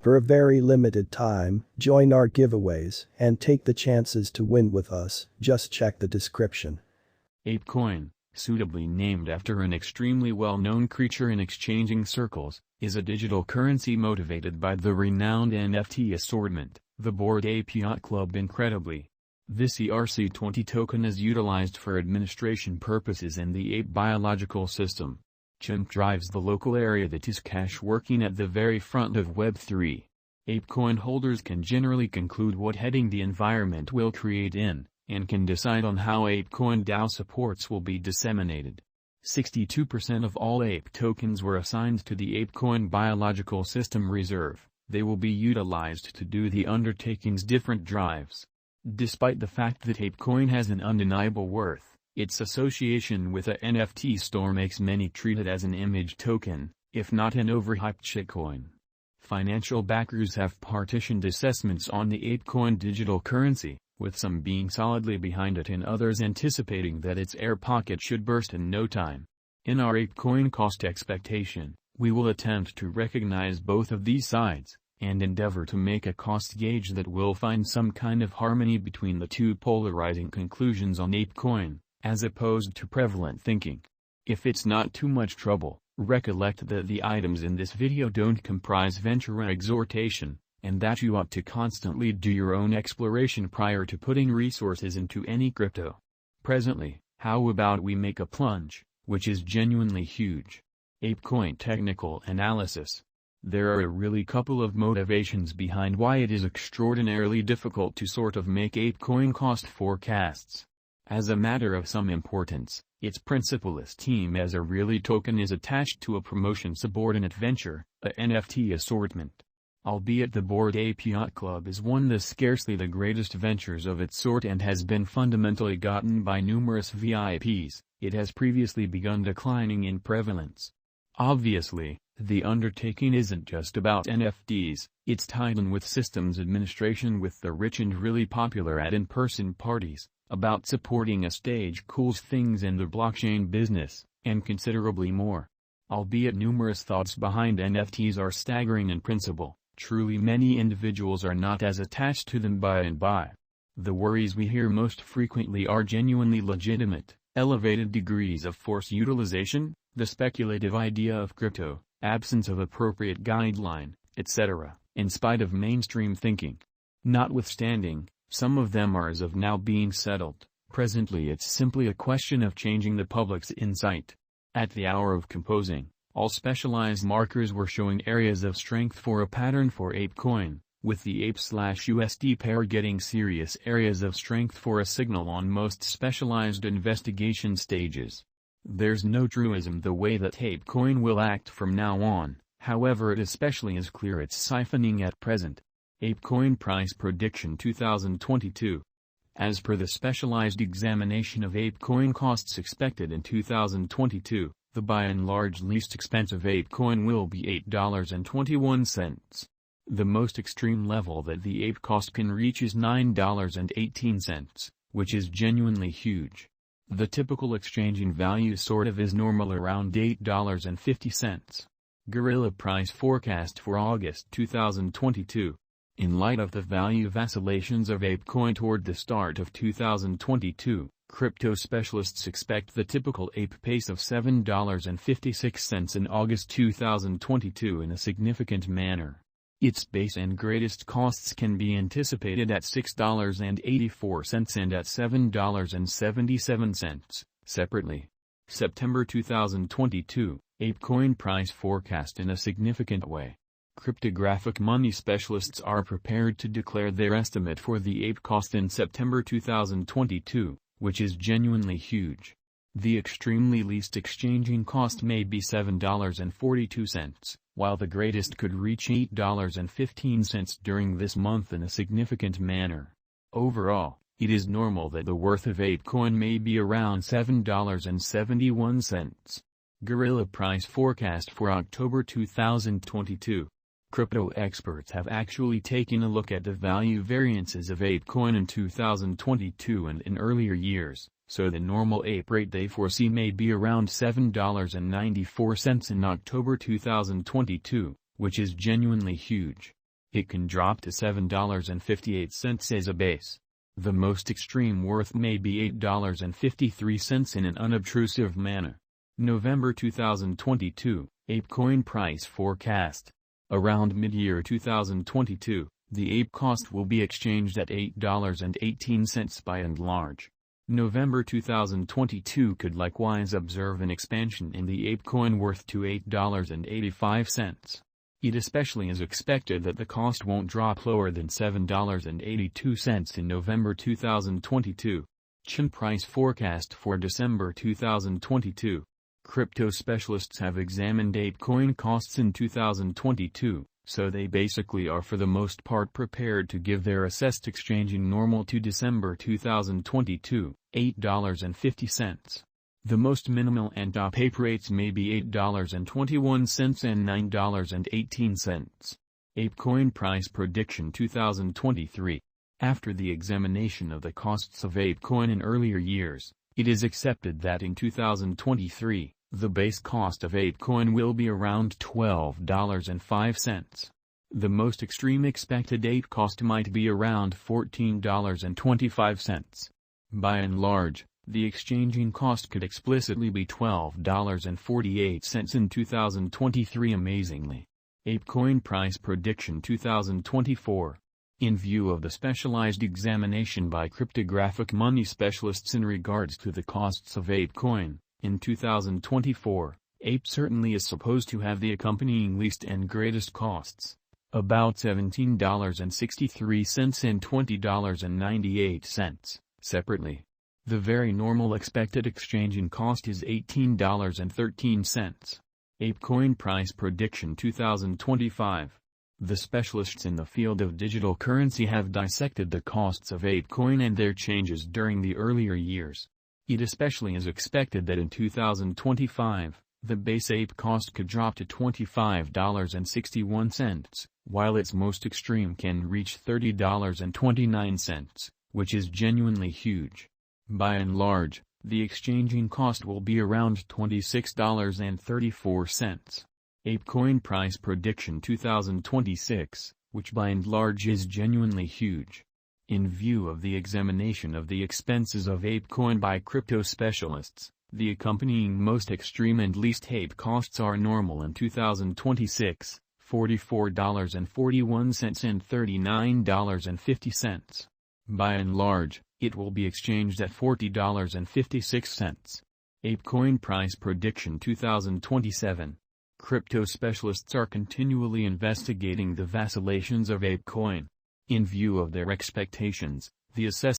For a very limited time, join our giveaways and take the chances to win with us. Just check the description. Apecoin, suitably named after an extremely well-known creature in exchanging circles, is a digital currency motivated by the renowned NFT assortment, the Bored Ape Yacht Club. Incredibly, this ERC20 token is utilized for administration purposes in the ape biological system. Chimp drives the local area that is cash working at the very front of Web3. Apecoin holders can generally conclude what heading the environment will create in, and can decide on how Apecoin DAO supports will be disseminated. 62% of all ape tokens were assigned to the Apecoin biological system reserve. They will be utilized to do the undertaking's different drives. Despite the fact that Apecoin has an undeniable worth, its association with a NFT store makes many treat it as an image token, if not an overhyped shitcoin. Financial backers have partitioned assessments on the Apecoin digital currency, with some being solidly behind it and others anticipating that its air pocket should burst in no time. In our Apecoin cost expectation, we will attempt to recognize both of these sides, and endeavor to make a cost gauge that will find some kind of harmony between the two polarizing conclusions on Apecoin, as opposed to prevalent thinking. If it's not too much trouble, recollect that the items in this video don't comprise venture exhortation, and that you ought to constantly do your own exploration prior to putting resources into any crypto. Presently, how about we make a plunge, which is genuinely huge. Apecoin technical analysis. There are a really couple of motivations behind why it is extraordinarily difficult to sort of make Apecoin cost forecasts. As a matter of some importance, its principal esteem as a really token is attached to a promotion subordinate venture, a NFT assortment. Albeit the Bored Ape Yacht Club is one of scarcely the greatest ventures of its sort and has been fundamentally gotten by numerous VIPs, it has previously begun declining in prevalence. Obviously, the undertaking isn't just about NFTs, it's tied in with systems administration with the rich and really popular at in-person parties, about supporting a stage cools things in the blockchain business, and considerably more. Albeit numerous thoughts behind NFTs are staggering in principle, truly many individuals are not as attached to them by and by. The worries we hear most frequently are genuinely legitimate: elevated degrees of force utilization, the speculative idea of crypto, absence of appropriate guideline, etc., in spite of mainstream thinking. Notwithstanding, some of them are as of now being settled. Presently it's simply a question of changing the public's insight. At the hour of composing, all specialized markers were showing areas of strength for a pattern for Apecoin, with the Ape/USD pair getting serious areas of strength for a signal on most specialized investigation stages. There's no truism the way that Apecoin will act from now on, however it especially is clear it's siphoning at present. Apecoin Price Prediction 2022. As per the specialized examination of Apecoin costs expected in 2022, the by and large least expensive Apecoin will be $8.21. The most extreme level that the ape cost can reach is $9.18, which is genuinely huge. The typical exchanging value sort of is normal around $8.50. Guerrilla price forecast for August 2022. In light of the value vacillations of Apecoin toward the start of 2022, crypto specialists expect the typical ape pace of $7.56 in August 2022 in a significant manner. Its base and greatest costs can be anticipated at $6.84 and at $7.77, separately. September 2022, Apecoin price forecast in a significant way. Cryptographic money specialists are prepared to declare their estimate for the ape cost in September 2022, which is genuinely huge. The extremely least exchanging cost may be $7.42, while the greatest could reach $8.15 during this month in a significant manner. Overall, it is normal that the worth of Apecoin may be around $7.71. Guerrilla price forecast for October 2022. Crypto experts have actually taken a look at the value variances of Apecoin in 2022 and in earlier years, so the normal ape rate they foresee may be around $7.94 in October 2022, which is genuinely huge. It can drop to $7.58 as a base. The most extreme worth may be $8.53 in an unobtrusive manner. November 2022, Apecoin price forecast. Around mid-year 2022, the Ape cost will be exchanged at $8.18 by and large. November 2022 could likewise observe an expansion in the Apecoin worth to $8.85. It especially is expected that the cost won't drop lower than $7.82 in November 2022. Chin price forecast for December 2022. Crypto specialists have examined Apecoin costs in 2022, so they basically are for the most part prepared to give their assessed exchanging normal to December 2022, $8.50. The most minimal and top Ape rates may be $8.21 and $9.18. Apecoin price prediction 2023. After the examination of the costs of Apecoin in earlier years, it is accepted that in 2023, the base cost of Apecoin will be around $12.05. The most extreme expected Ape cost might be around $14.25. By and large, the exchanging cost could explicitly be $12.48 in 2023 amazingly. Apecoin price prediction 2024. In view of the specialized examination by cryptographic money specialists in regards to the costs of Apecoin, in 2024, Ape certainly is supposed to have the accompanying least and greatest costs, about $17.63 and $20.98, separately. The very normal expected exchanging cost is $18.13. Apecoin price prediction 2025. The specialists in the field of digital currency have dissected the costs of Apecoin and their changes during the earlier years. It especially is expected that in 2025, the base Ape cost could drop to $25.61, while its most extreme can reach $30.29, which is genuinely huge. By and large, the exchanging cost will be around $26.34. Apecoin price prediction 2026, which by and large is genuinely huge. In view of the examination of the expenses of Apecoin by crypto specialists, the accompanying most extreme and least Ape costs are normal in 2026, $44.41 and $39.50. By and large, it will be exchanged at $40.56. Apecoin price prediction 2027. Crypto specialists are continually investigating the vacillations of Apecoin. In view of their expectations, the assessed